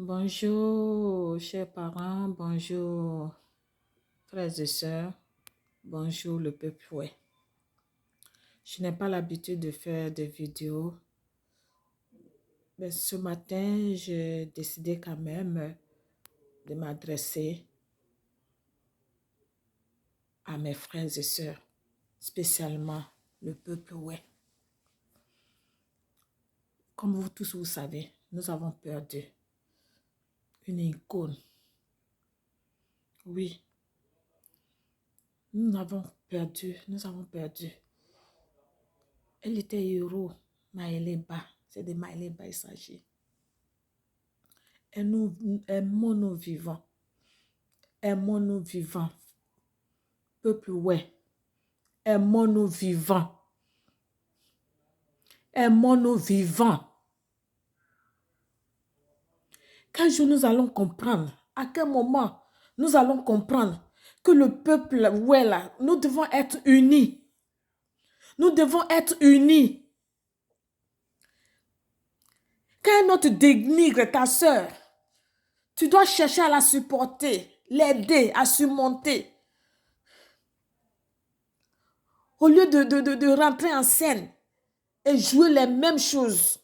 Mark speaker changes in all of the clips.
Speaker 1: Bonjour, chers parents, bonjour, frères et sœurs, bonjour le peuple. Ouais. Je n'ai pas l'habitude de faire des vidéos, mais ce matin, j'ai décidé quand même de m'adresser à mes frères et sœurs, spécialement le peuple. Ouais. Comme vous tous vous savez, nous avons perdu une icône. Oui, nous avons perdu. Elle était héros, Maëleba. C'est de Maëleba il s'agit. Et nous aimons-nous vivants. Aimons-nous vivants. Peuple, ouais. Aimons-nous vivants. Aimons-nous vivants. Quel jour nous allons comprendre? À quel moment nous allons comprendre que le peuple, ouais là, nous devons être unis. Nous devons être unis. Quand un autre dénigre ta soeur, tu dois chercher à la supporter, l'aider à surmonter. Au lieu de rentrer en scène et jouer les mêmes choses.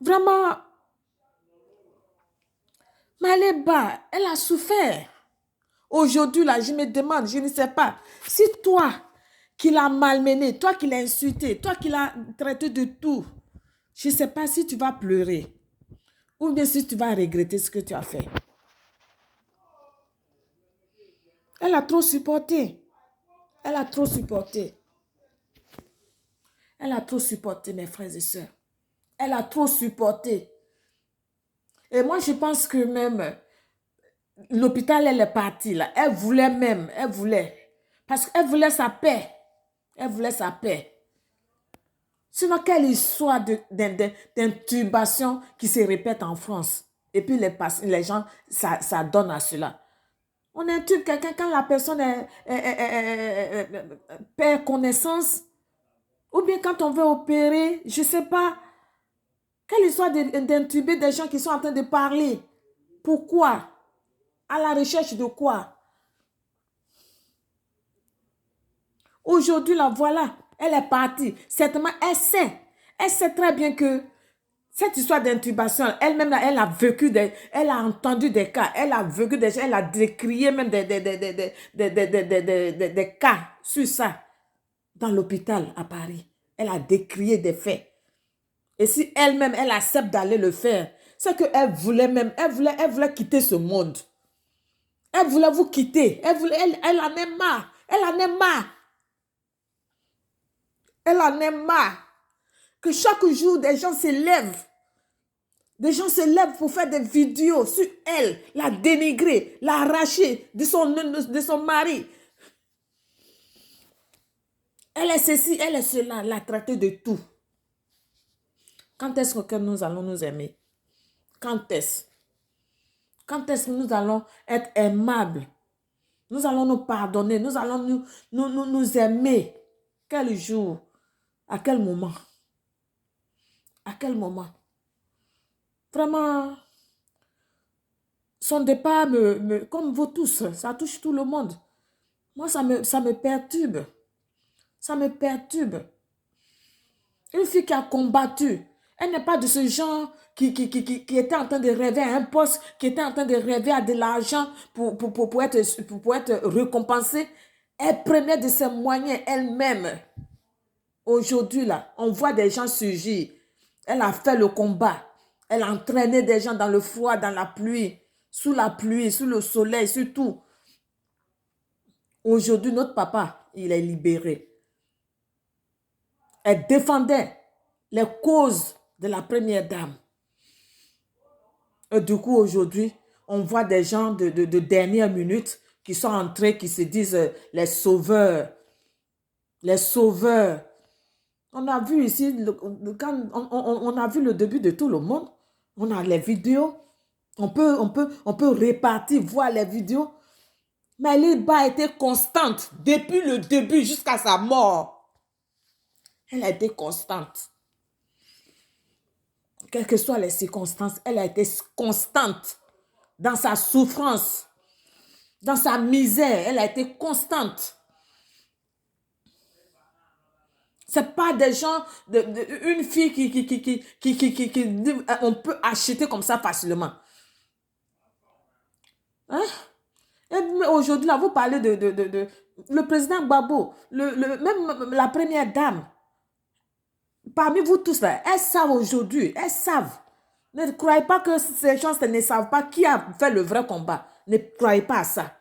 Speaker 1: Vraiment, Maëleba, elle a souffert. Aujourd'hui, là, je me demande, je ne sais pas, si toi qui l'as malmenée, toi qui l'as insulté, toi qui l'as traité de tout, je ne sais pas si tu vas pleurer ou bien si tu vas regretter ce que tu as fait. Elle a trop supporté. Elle a trop supporté. Elle a trop supporté, mes frères et sœurs. Elle a trop supporté. Et moi, je pense que même l'hôpital, elle est partie là. Elle voulait. Parce qu'elle voulait sa paix. Elle voulait sa paix. Sinon, quelle histoire d'intubation qui se répète en France. Et puis les gens, ça donne à cela. On intube quelqu'un quand la personne perd connaissance. Ou bien quand on veut opérer, je ne sais pas. Quelle histoire d'intuber des gens qui sont en train de parler. Pourquoi? À la recherche de quoi? Aujourd'hui, là, voilà, elle est partie. Certainement, elle sait très bien que cette histoire d'intubation, elle-même, elle a vécu, elle a entendu des cas, elle a vécu des gens, elle a décrié même des cas sur ça dans l'hôpital à Paris. Elle a décrié des faits. Et si elle-même, elle accepte d'aller le faire, c'est qu'elle voulait même, elle voulait quitter ce monde. Elle voulait vous quitter. Elle en est marre. Elle en est marre. Elle en est marre. Que chaque jour, des gens se lèvent. Des gens se lèvent pour faire des vidéos sur elle, la dénigrer, l'arracher de son mari. Elle est ceci, elle est cela, la traiter de tout. Quand est-ce que nous allons nous aimer? Quand est-ce? Quand est-ce que nous allons être aimables? Nous allons nous pardonner, nous allons nous aimer. Quel jour? À quel moment? À quel moment? Vraiment, son départ, comme vous tous, ça touche tout le monde. Moi, ça me perturbe. Ça me perturbe. Une fille qui a combattu. Elle n'est pas de ce genre qui était en train de rêver à un poste, qui était en train de rêver à de l'argent pour être récompensée. Elle prenait de ses moyens elle-même. Aujourd'hui, là, on voit des gens surgir. Elle a fait le combat. Elle a entraîné des gens dans le froid, dans la pluie, sous le soleil, sur tout. Aujourd'hui, notre papa, il est libéré. Elle défendait les causes de la première dame. Et du coup, aujourd'hui, on voit des gens de dernière minute qui sont entrés, qui se disent les sauveurs. Les sauveurs. On a vu ici, quand on a vu le début de tout le monde. On a les vidéos. On peut répartir, voir les vidéos. Mais Maëleba a été constante depuis le début jusqu'à sa mort. Elle a été constante. Quelles que soient les circonstances, elle a été constante dans sa souffrance, dans sa misère. Elle a été constante. Ce n'est pas des gens, une fille on peut acheter comme ça facilement. Hein? Et aujourd'hui, là, vous parlez de le président Gbagbo, même la première dame. Parmi vous tous, là, elles savent aujourd'hui, elles savent. Ne croyez pas que ces gens ne savent pas qui a fait le vrai combat. Ne croyez pas à ça.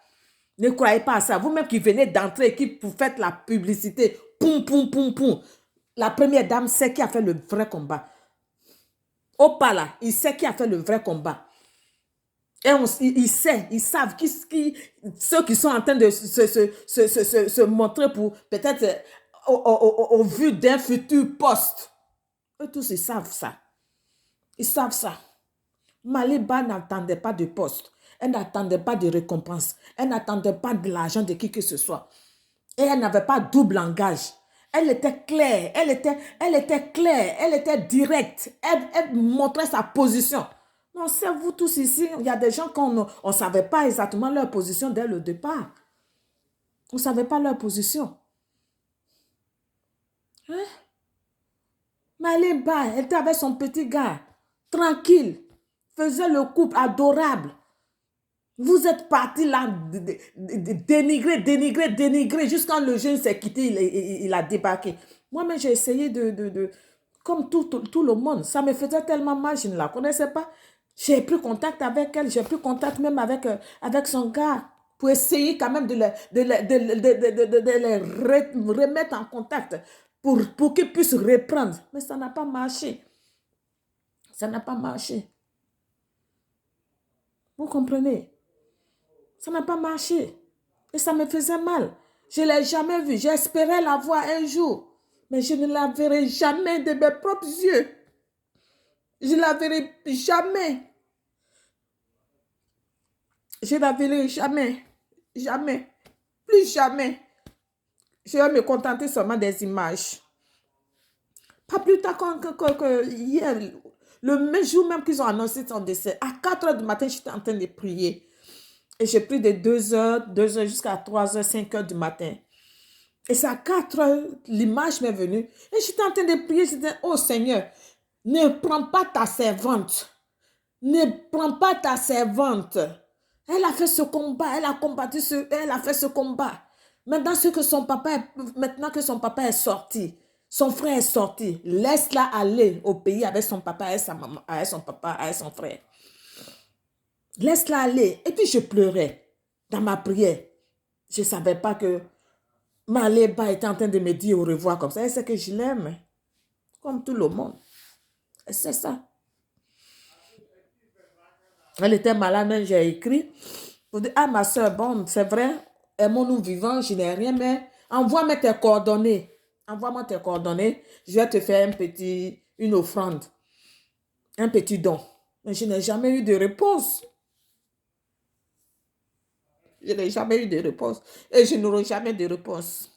Speaker 1: Ne croyez pas à ça. Vous-même qui venez d'entrer, qui vous faites la publicité, poum, poum, poum, poum. La première dame sait qui a fait le vrai combat. Opa là, il sait qui a fait le vrai combat. Et ils savent ceux qui sont en train de se montrer pour peut-être au vu d'un futur poste. Eux tous, ils savent ça. Ils savent ça. Maliba n'attendait pas de poste. Elle n'attendait pas de récompense. Elle n'attendait pas de l'argent de qui que ce soit. Et elle n'avait pas double langage. Elle était claire. Elle était claire. Elle était directe. Elle montrait sa position. Non, c'est vous tous ici. Il y a des gens qu'on ne savait pas exactement leur position dès le départ. On ne savait pas leur position. Hein? Maliba, elle était avec son petit gars. Tranquille. Faisait le couple adorable. Vous êtes parti là dénigrer jusqu'à le jeune s'est quitté, il a débarqué. Moi-même, j'ai essayé comme tout le monde. Ça me faisait tellement mal, je ne la connaissais pas. J'ai pris contact avec elle, j'ai pris contact même avec son gars pour essayer quand même de les remettre en contact pour qu'ils puissent reprendre. Mais ça n'a pas marché. Ça n'a pas marché. Vous comprenez? Ça n'a pas marché. Et ça me faisait mal. Je ne l'ai jamais vue. J'espérais la voir un jour. Mais je ne la verrai jamais de mes propres yeux. Je ne la verrai jamais. Je ne la verrai jamais. Jamais. Plus jamais. Je vais me contenter seulement des images. Pas plus tard que hier, le même jour même qu'ils ont annoncé son décès, à 4 heures du matin, j'étais en train de prier. Et j'ai pris de 2 heures jusqu'à 3 heures, 5 heures du matin. Et c'est à 4 heures, l'image m'est venue. Et j'étais en train de prier, je disais, oh Seigneur, ne prends pas ta servante. Ne prends pas ta servante. Elle a fait ce combat, elle a combattu, elle a fait ce combat. Maintenant que son papa est sorti, son frère est sorti, laisse-la aller au pays avec son papa, avec sa maman, avec son papa, avec son frère. Laisse-la aller. Et puis je pleurais dans ma prière. Je ne savais pas que Maliba était en train de me dire au revoir comme ça. Elle sait que je l'aime. Comme tout le monde. Elle sait ça. Elle était malade, mais j'ai écrit pour dire, ah ma soeur, bon, c'est vrai, aimons-nous vivants, je n'ai rien, mais envoie-moi tes coordonnées. Envoie-moi tes coordonnées. Je vais te faire une offrande. Un petit don. Mais je n'ai jamais eu de réponse. Je n'ai jamais eu de réponse. Et je n'aurai jamais de réponse.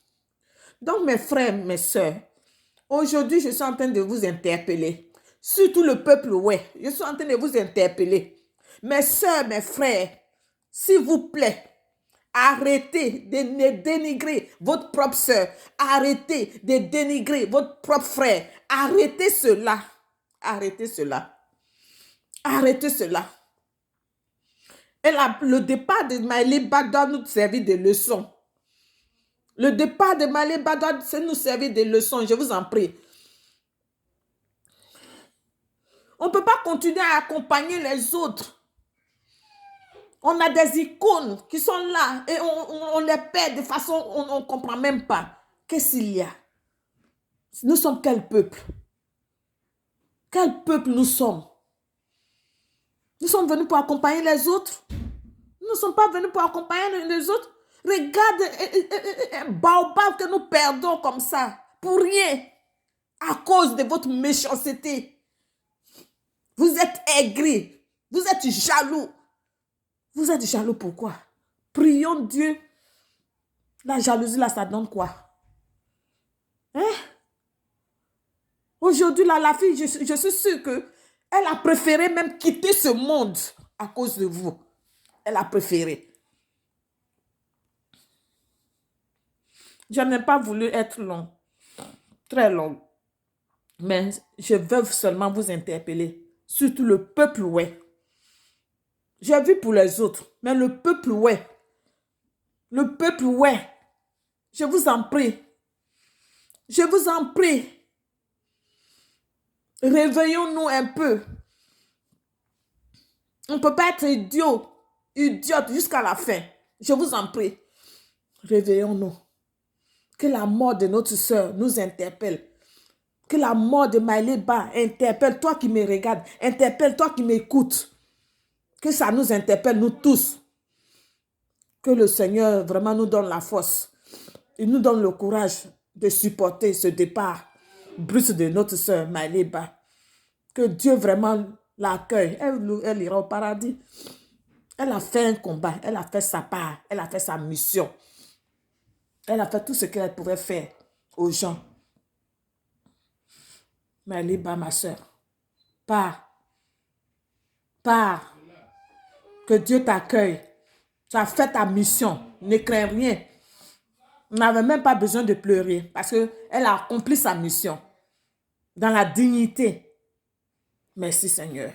Speaker 1: Donc, mes frères, mes soeurs, aujourd'hui, je suis en train de vous interpeller. Surtout le peuple, ouais. Je suis en train de vous interpeller. Mes soeurs, mes frères, s'il vous plaît, arrêtez de dénigrer votre propre soeur. Arrêtez de dénigrer votre propre frère. Arrêtez cela. Arrêtez cela. Arrêtez cela. Et le départ de Maliba doit nous servir de leçon. Le départ de Maliba doit nous servir de leçon, je vous en prie. On ne peut pas continuer à accompagner les autres. On a des icônes qui sont là et on les perd de façon on ne comprend même pas. Qu'est-ce qu'il y a? Nous sommes quel peuple? Quel peuple nous sommes? Nous sommes venus pour accompagner les autres. Nous ne sommes pas venus pour accompagner les autres. Regarde un baobab que nous perdons comme ça, pour rien, à cause de votre méchanceté. Vous êtes aigris, vous êtes jaloux. Vous êtes jaloux pourquoi? Prions Dieu. La jalousie là, ça donne quoi? Hein? Aujourd'hui, là, la fille, je suis sûre que Elle a préféré même quitter ce monde à cause de vous. Elle a préféré. Je n'ai pas voulu être long, très long. Mais je veux seulement vous interpeller. Surtout le peuple, ouais. J'ai vu pour les autres, mais le peuple, ouais. Le peuple, ouais. Je vous en prie. Je vous en prie. Réveillons-nous un peu. On ne peut pas être idiote jusqu'à la fin. Je vous en prie. Réveillons-nous. Que la mort de notre soeur nous interpelle. Que la mort de Maëleba interpelle toi qui me regardes. Interpelle toi qui m'écoutes. Que ça nous interpelle, nous tous. Que le Seigneur vraiment nous donne la force. Il nous donne le courage de supporter ce départ brusque de notre soeur Maëleba. Que Dieu vraiment l'accueille. Elle ira au paradis. Elle a fait un combat. Elle a fait sa part. Elle a fait sa mission. Elle a fait tout ce qu'elle pouvait faire aux gens. Maëleba, ma soeur, pars. Pars. Que Dieu t'accueille. Tu as fait ta mission. Ne crains rien. On n'avait même pas besoin de pleurer parce qu'elle a accompli sa mission dans la dignité. Merci Seigneur.